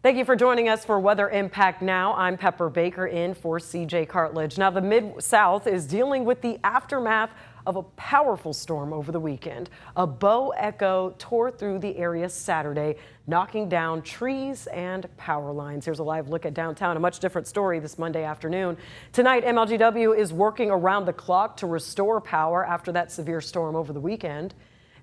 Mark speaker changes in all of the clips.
Speaker 1: Thank you for joining us for Weather Impact Now. I'm Pepper Baker in for CJ Cartledge. Now, the Mid-South is dealing with the aftermath of a powerful storm over the weekend. A bow echo tore through the area Saturday, knocking down trees and power lines. Here's a live look at downtown. A much different story this Monday afternoon. Tonight, MLGW is working around the clock to restore power after that severe storm over the weekend.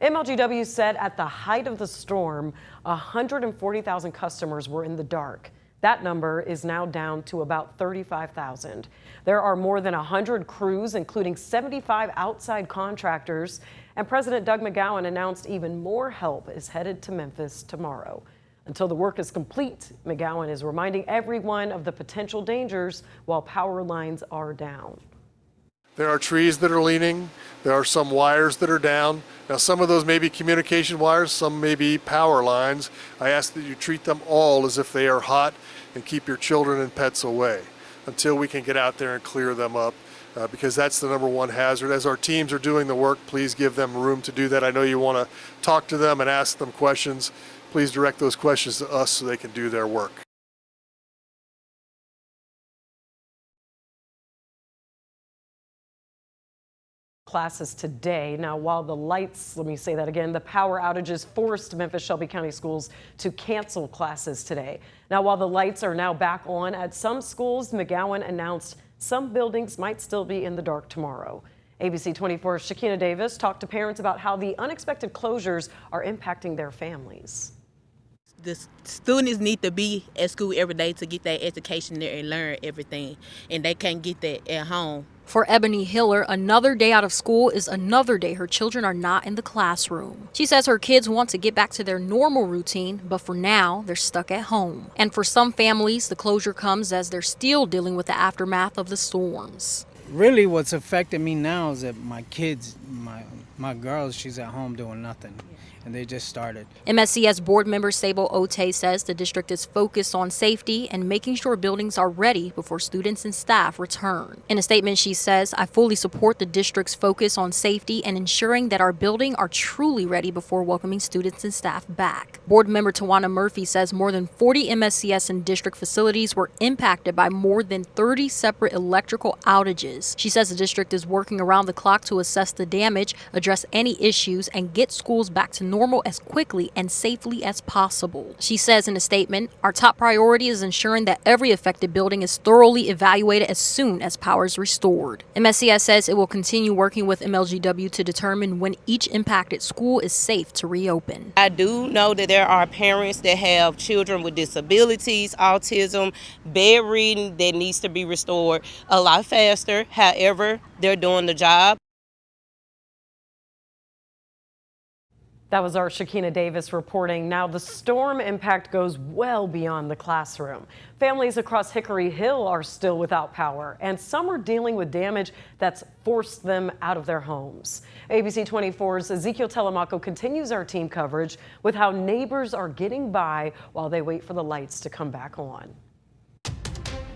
Speaker 1: MLGW said at the height of the storm, 140,000 customers were in the dark. That number is now down to about 35,000. There are more than 100 crews, including 75 outside contractors, and President Doug McGowan announced even more help is headed to Memphis tomorrow. Until the work is complete, McGowan is reminding everyone of the potential dangers while power lines are down.
Speaker 2: There are trees that are leaning. There are some wires that are down. Now, some of those may be communication wires, some may be power lines. I ask that you treat them all as if they are hot and keep your children and pets away until we can get out there and clear them up, because that's the number one hazard. As our teams are doing the work, please give them room to do that. I know you want to talk to them and ask them questions. Please direct those questions to us so they can do their work.
Speaker 1: Classes today. Now, while the lights, let me say that again, the power outages forced Memphis Shelby County schools to cancel classes today. Now, while the lights are now back on at some schools, McGowan announced some buildings might still be in the dark tomorrow. ABC24's Shakina Davis talked to parents about how the unexpected closures are impacting their families.
Speaker 3: The students need to be at school every day to get that education there and learn everything, and they can't get that at home.
Speaker 4: For Ebony Hiller, another day out of school is another day her children are not in the classroom. She says her kids want to get back to their normal routine, but for now, they're stuck at home. And for some families, the closure comes as they're still dealing with the aftermath of the storms.
Speaker 5: Really, what's affecting me now is that my kids, my girl, she's at home doing nothing. And they just started.
Speaker 4: MSCS board member Sable Ote says the district is focused on safety and making sure buildings are ready before students and staff return. In a statement, she says, "I fully support the district's focus on safety and ensuring that our buildings are truly ready before welcoming students and staff back." Board member Tawana Murphy says more than 40 MSCS and district facilities were impacted by more than 30 separate electrical outages. She says the district is working around the clock to assess the damage, address any issues, and get schools back to normal as quickly and safely as possible. She says in a statement, "Our top priority is ensuring that every affected building is thoroughly evaluated as soon as power is restored." MSCS says it will continue working with MLGW to determine when each impacted school is safe to reopen.
Speaker 3: I do know that there are parents that have children with disabilities, autism, bedridden that needs to be restored a lot faster. However, they're doing the job.
Speaker 1: That was our Shakina Davis reporting. Now, the storm impact goes well beyond the classroom. Families across Hickory Hill are still without power, and some are dealing with damage that's forced them out of their homes. ABC24's Ezekiel Telemaco continues our team coverage with how neighbors are getting by while they wait for the lights to come back on.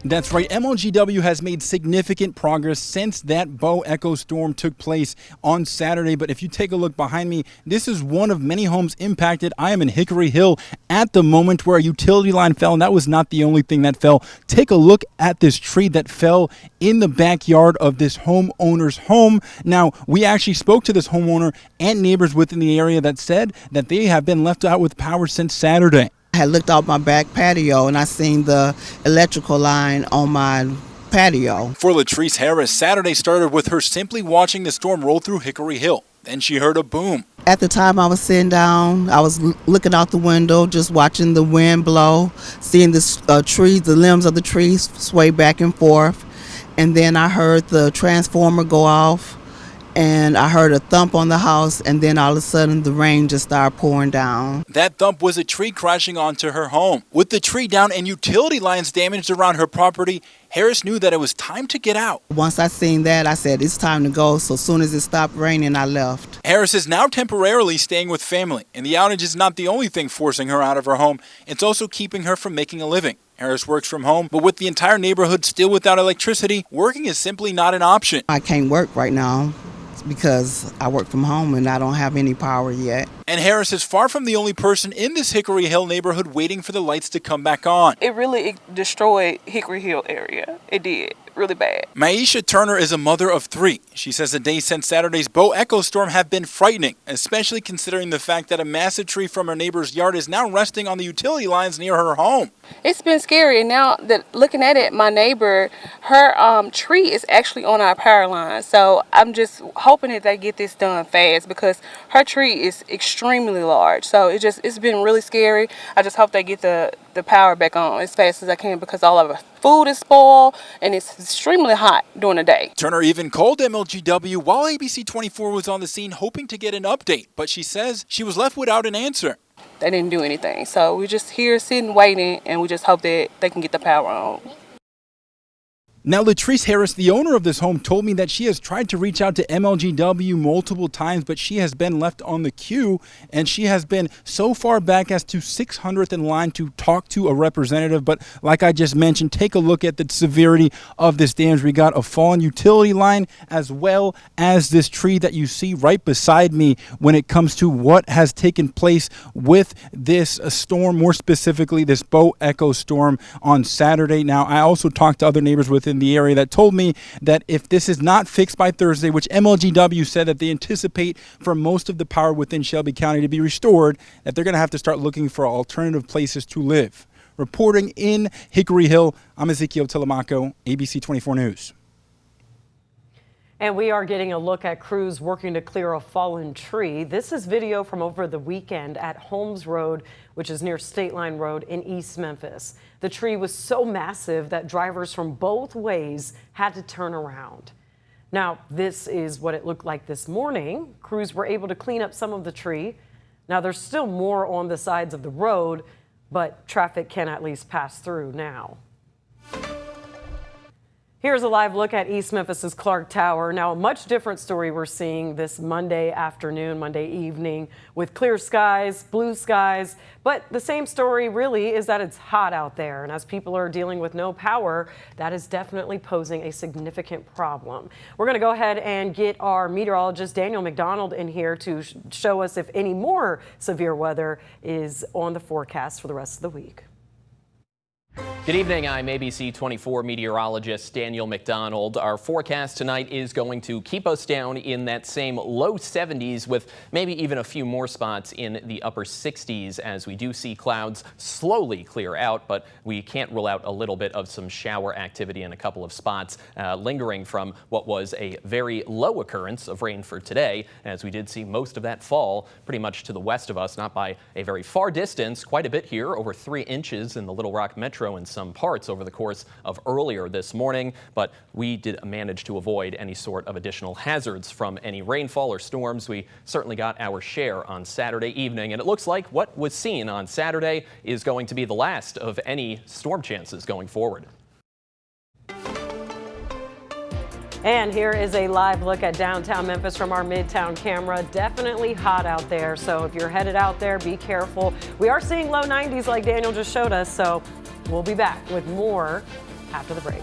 Speaker 6: That's right. MLGW has made significant progress since that bow echo storm took place on Saturday. But if you take a look behind me, this is one of many homes impacted. I am in Hickory Hill at the moment where a utility line fell, and that was not the only thing that fell. Take a look at this tree that fell in the backyard of this homeowner's home. Now, we actually spoke to this homeowner and neighbors within the area that said that they have been left out with power since Saturday.
Speaker 7: I had looked out my back patio and I seen the electrical line on my patio.
Speaker 6: For Latrice Harris, Saturday started with her simply watching the storm roll through Hickory Hill. Then she heard a boom.
Speaker 7: At the time I was sitting down, I was looking out the window, just watching the wind blow, seeing the trees, the limbs of the trees sway back and forth. And then I heard the transformer go off. And I heard a thump on the house, and then all of a sudden the rain just started pouring down.
Speaker 6: That thump was a tree crashing onto her home. With the tree down and utility lines damaged around her property, Harris knew that it was time to get out.
Speaker 7: Once I seen that, I said, it's time to go. So as soon as it stopped raining, I left.
Speaker 6: Harris is now temporarily staying with family, and the outage is not the only thing forcing her out of her home. It's also keeping her from making a living. Harris works from home, but with the entire neighborhood still without electricity, working is simply not an option.
Speaker 7: I can't work right now. because I work from home and I don't have any power yet.
Speaker 6: And Harris is far from the only person in this Hickory Hill neighborhood waiting for the lights to come back on.
Speaker 8: It really destroyed Hickory Hill area. It did. Really bad.
Speaker 6: Maisha Turner is a mother of 3. She says the days since Saturday's Bo Echo storm have been frightening, especially considering the fact that a massive tree from her neighbor's yard is now resting on the utility lines near her home.
Speaker 8: It's been scary. And now that looking at it, my neighbor, her tree is actually on our power line. So I'm just hoping that they get this done fast because her tree is extremely large. So it's been really scary. I just hope they get the power back on as fast as I can because all of our food is spoiled and it's extremely hot during the day.
Speaker 6: Turner even called MLGW while ABC24 was on the scene hoping to get an update, but she says she was left without an answer.
Speaker 8: They didn't do anything. So we're just here sitting waiting and we just hope that they can get the power on.
Speaker 6: Now, Latrice Harris, the owner of this home, told me that she has tried to reach out to MLGW multiple times, but she has been left on the queue, and she has been so far back as to 600th in line to talk to a representative. But like I just mentioned, take a look at the severity of this damage. We got a fallen utility line as well as this tree that you see right beside me when it comes to what has taken place with this storm, more specifically this Bo Echo storm on Saturday. Now, I also talked to other neighbors within the area that told me that if this is not fixed by Thursday, which MLGW said that they anticipate for most of the power within Shelby County to be restored, that they're going to have to start looking for alternative places to live. Reporting in Hickory Hill, I'm Ezekiel Telemaco, ABC24 News.
Speaker 1: And we are getting a look at crews working to clear a fallen tree. This is video from over the weekend at Holmes Road, which is near State Line Road in East Memphis. The tree was so massive that drivers from both ways had to turn around. Now, this is what it looked like this morning. Crews were able to clean up some of the tree. Now, there's still more on the sides of the road, but traffic can at least pass through now. Here's a live look at East Memphis's Clark Tower. Now, a much different story we're seeing this Monday afternoon, Monday evening, with clear skies, blue skies. But the same story really is that it's hot out there. And as people are dealing with no power, that is definitely posing a significant problem. We're going to go ahead and get our meteorologist, Daniel McDonald, in here to show us if any more severe weather is on the forecast for the rest of the week.
Speaker 9: Good evening. I'm ABC24 meteorologist Daniel McDonald. Our forecast tonight is going to keep us down in that same low 70s with maybe even a few more spots in the upper 60s as we do see clouds slowly clear out, but we can't rule out a little bit of some shower activity in a couple of spots lingering from what was a very low occurrence of rain for today, as we did see most of that fall pretty much to the west of us, not by a very far distance, quite a bit here, over 3 inches in the Little Rock Metro in some parts over the course of earlier this morning, but we did manage to avoid any sort of additional hazards from any rainfall or storms. We certainly got our share on Saturday evening, and it looks like what was seen on Saturday is going to be the last of any storm chances going forward.
Speaker 1: And here is a live look at downtown Memphis from our Midtown camera. Definitely hot out there, so if you're headed out there, be careful. We are seeing low 90s like Daniel just showed us, so we'll be back with more after the break.